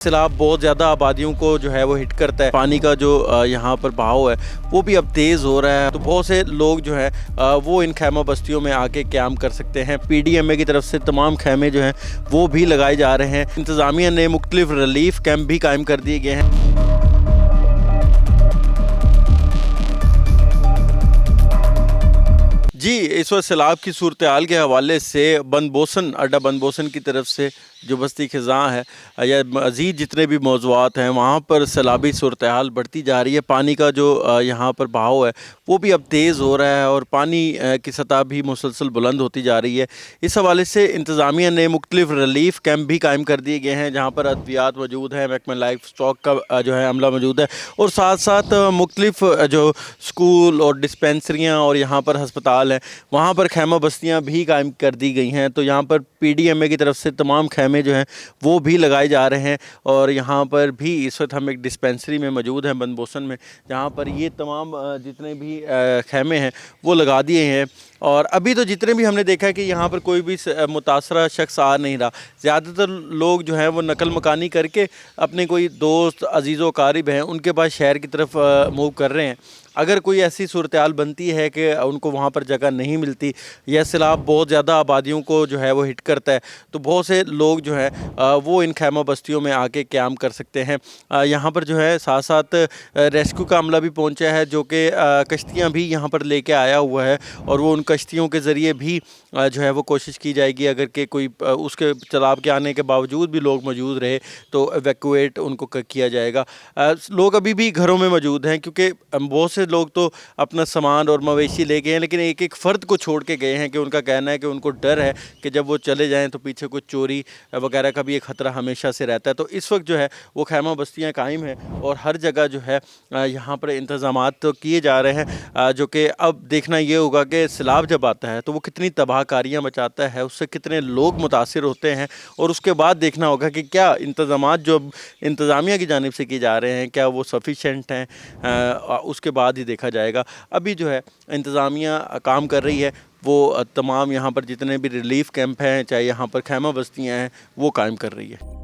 सैलाब बहुत ज़्यादा आबादियों को जो है वो हिट करता है। पानी का जो यहाँ पर बहाव है वो भी अब तेज़ हो रहा है, तो बहुत से लोग जो है वो इन खैमा बस्तियों में आके क़याम कर सकते हैं। PDMA की तरफ से तमाम खैमे जो हैं वो भी लगाए जा रहे हैं। इंतज़ामिया ने मुख्तलिफ रिलीफ कैंप भी कायम कर दिए गए हैं। जी, इस वक्त सैलाब की सूरत हाल के हवाले से बनबोसन अड्डा बनबोसन की तरफ से जो बस्ती ख़ज़ां है या मज़ीद जितने भी मौज़ूआत हैं वहाँ पर सैलाबी सूरत हाल बढ़ती जा रही है। पानी का जो यहाँ पर बहाव है वो भी अब तेज़ हो रहा है और पानी की सतह भी मुसलसल बुलंद होती जा रही है। इस हवाले से इंतज़ामिया ने मुख्तलिफ रिलीफ कैंप भी कायम कर दिए गए हैं, जहाँ पर अद्वियात मौजूद है, महकमा लाइफ स्टॉक का जो है अमला मौजूद है और साथ साथ मुख्तलिफ जो स्कूल और डिस्पेंसरियाँ और यहाँ पर हस्पताल हैं वहाँ पर खैमा बस्तियाँ भी कायम कर दी गई हैं। तो यहाँ पर PDMA की तरफ से तमाम खैमे जो हैं वो भी लगाए जा रहे हैं और यहाँ पर भी इस वक्त हम एक डिस्पेंसरी में मौजूद हैं बनबोसन में, जहाँ पर ये तमाम जितने भी खैमे हैं वो लगा दिए हैं। और अभी तो जितने भी हमने देखा है कि यहाँ पर कोई भी मुतासरा शख्स आ नहीं रहा। ज़्यादातर लोग जो हैं वो नकल मकानी करके अपने कोई दोस्त अजीज़ व क़ारिब हैं उनके पास शहर की तरफ मूव कर रहे हैं। अगर कोई ऐसी सूरत हाल बनती है कि उनको वहाँ पर जगह नहीं मिलती या सैलाब बहुत ज़्यादा आबादियों को जो है वो हिट करता है, तो बहुत से लोग जो है वो इन खैमा बस्तियों में आके क़याम कर सकते हैं। यहाँ पर जो है साथ साथ रेस्क्यू का अमला भी पहुँचा है, जो कि कश्तियाँ भी यहाँ पर लेके आया हुआ है और वो उन कश्तियों के ज़रिए भी जो है वो कोशिश की जाएगी। अगर कि कोई उसके सैलाब के आने के बावजूद भी लोग मौजूद रहे तो एवैक्यूएट उनको किया जाएगा। लोग अभी भी घरों में मौजूद हैं क्योंकि बहुत से लोग तो अपना सामान और मवेशी ले गए हैं, लेकिन एक एक फ़र्द को छोड़ के गए हैं कि उनका कहना है कि उनको डर है कि जब वो चले जाएं तो पीछे कुछ चोरी वगैरह का भी एक ख़तरा हमेशा से रहता है। तो इस वक्त जो है वो खैमा बस्तियाँ कायम हैं और हर जगह जो है यहाँ पर इंतज़ामात तो किए जा रहे हैं, जो कि अब देखना ये होगा कि सैलाब जब आता है तो वो कितनी तबाहकारियाँ मचाता है, उससे कितने लोग मुतासिर होते हैं और उसके बाद देखना होगा कि क्या इंतज़ामात जो इंतज़ामिया की जानिब से किए जा रहे हैं क्या वो सफिशेंट हैं, उसके बाद ही देखा जाएगा। अभी जो है इंतज़ामिया काम कर रही है, वो तमाम यहाँ पर जितने भी रिलीफ कैंप हैं चाहे यहाँ पर खैमा बस्तियाँ हैं वो कायम कर रही है।